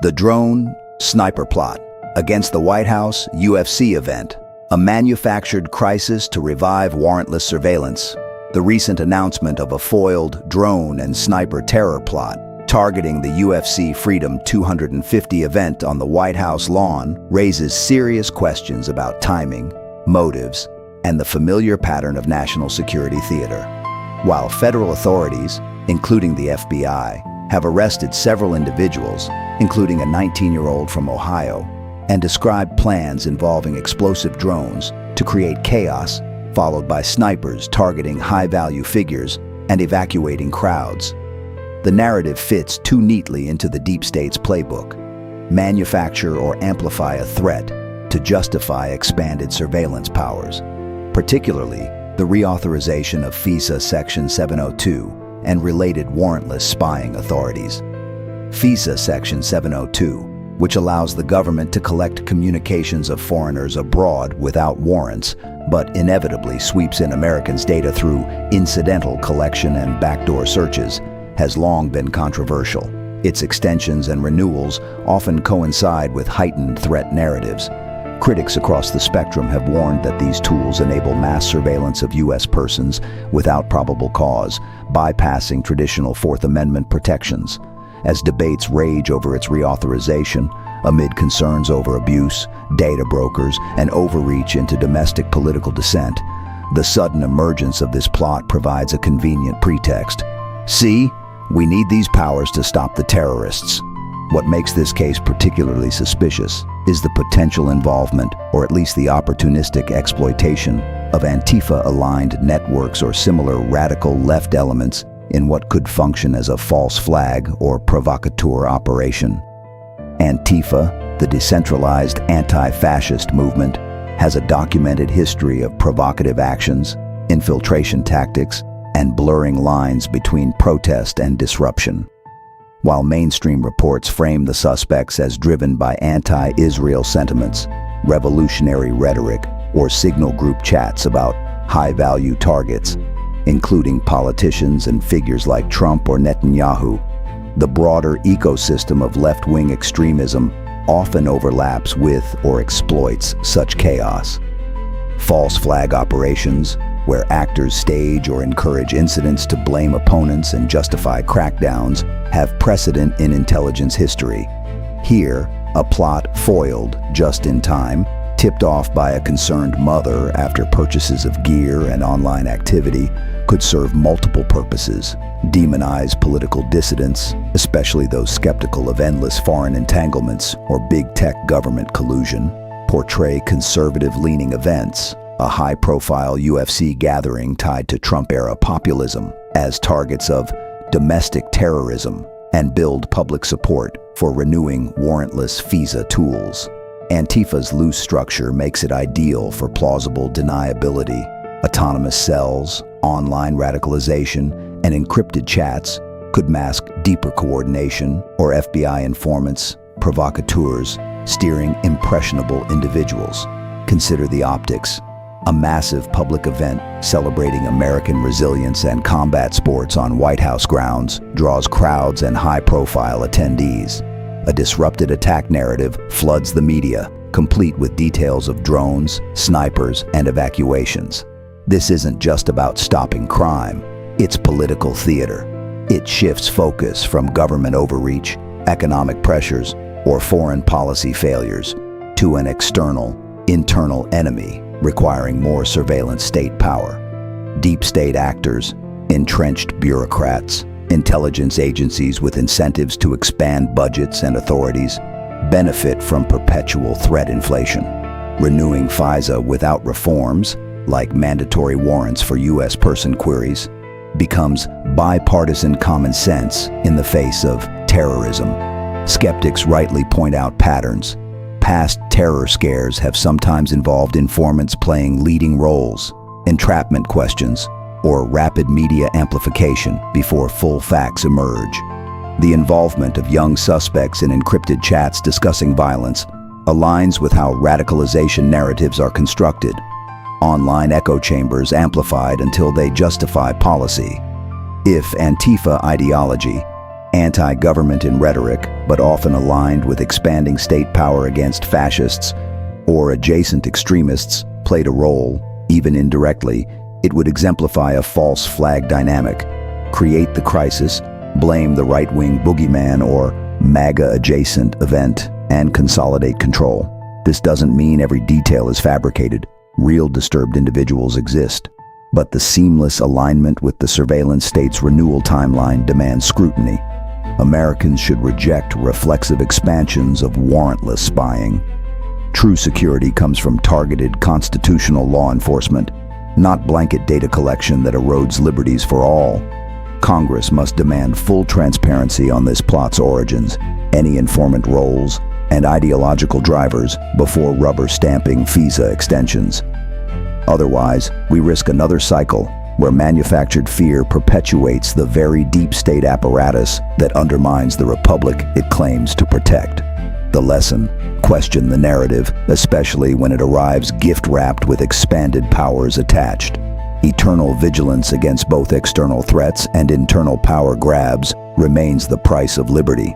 The drone sniper plot against the White House UFC event, a manufactured crisis to revive warrantless surveillance. The recent announcement of a foiled drone and sniper terror plot targeting the UFC Freedom 250 event on the White House lawn raises serious questions about timing, motives, and the familiar pattern of national security theater. While federal authorities, including the FBI, have arrested several individuals, including a 19-year-old from Ohio, and described plans involving explosive drones to create chaos, followed by snipers targeting high-value figures and evacuating crowds. The narrative fits too neatly into the deep state's playbook: manufacture or amplify a threat to justify expanded surveillance powers, particularly the reauthorization of FISA Section 702 and related warrantless spying authorities. FISA Section 702, which allows the government to collect communications of foreigners abroad without warrants, but inevitably sweeps in Americans' data through incidental collection and backdoor searches, has long been controversial. Its extensions and renewals often coincide with heightened threat narratives. Critics across the spectrum have warned that these tools enable mass surveillance of U.S. persons without probable cause, bypassing traditional Fourth Amendment protections. As debates rage over its reauthorization, amid concerns over abuse, data brokers, and overreach into domestic political dissent, the sudden emergence of this plot provides a convenient pretext. See, we need these powers to stop the terrorists. What makes this case particularly suspicious is the potential involvement, or at least the opportunistic exploitation, of Antifa-aligned networks or similar radical left elements in what could function as a false flag or provocateur operation. Antifa, the decentralized anti-fascist movement, has a documented history of provocative actions, infiltration tactics, and blurring lines between protest and disruption. While mainstream reports frame the suspects as driven by anti-Israel sentiments, revolutionary rhetoric, or signal group chats about high-value targets, including politicians and figures like Trump or Netanyahu, the broader ecosystem of left-wing extremism often overlaps with or exploits such chaos. False flag operations, where actors stage or encourage incidents to blame opponents and justify crackdowns, have precedent in intelligence history. Here, a plot foiled just in time, tipped off by a concerned mother after purchases of gear and online activity, could serve multiple purposes: demonize political dissidents, especially those skeptical of endless foreign entanglements or big tech government collusion; portray conservative-leaning events, a high-profile UFC gathering tied to Trump-era populism, as targets of domestic terrorism, and build public support for renewing warrantless FISA tools. Antifa's loose structure makes it ideal for plausible deniability. Autonomous cells, online radicalization, and encrypted chats could mask deeper coordination, or FBI informants, provocateurs, steering impressionable individuals. Consider the optics. A massive public event celebrating American resilience and combat sports on White House grounds draws crowds and high-profile attendees. A disrupted attack narrative floods the media, complete with details of drones, snipers, and evacuations. This isn't just about stopping crime, it's political theater. It shifts focus from government overreach, economic pressures, or foreign policy failures to an external, internal enemy requiring more surveillance state power. Deep state actors, entrenched bureaucrats, intelligence agencies with incentives to expand budgets and authorities benefit from perpetual threat inflation. Renewing FISA without reforms, like mandatory warrants for U.S. person queries, becomes bipartisan common sense in the face of terrorism. Skeptics rightly point out patterns. Past terror scares have sometimes involved informants playing leading roles, entrapment questions, or rapid media amplification before full facts emerge. The involvement of young suspects in encrypted chats discussing violence aligns with how radicalization narratives are constructed. Online echo chambers amplified until they justify policy. If Antifa ideology, Anti-government in rhetoric, but often aligned with expanding state power against fascists or adjacent extremists, played a role, even indirectly. It would exemplify a false flag dynamic, create the crisis, blame the right-wing boogeyman or MAGA-adjacent event, and consolidate control. This doesn't mean every detail is fabricated. Real disturbed individuals exist. But the seamless alignment with the surveillance state's renewal timeline demands scrutiny. Americans should reject reflexive expansions of warrantless spying. True security comes from targeted constitutional law enforcement, not blanket data collection that erodes liberties for all. Congress must demand full transparency on this plot's origins, any informant roles, and ideological drivers before rubber-stamping FISA extensions. Otherwise, we risk another cycle where manufactured fear perpetuates the very deep state apparatus that undermines the republic it claims to protect. The lesson: question the narrative, especially when it arrives gift-wrapped with expanded powers attached. Eternal vigilance against both external threats and internal power grabs remains the price of liberty.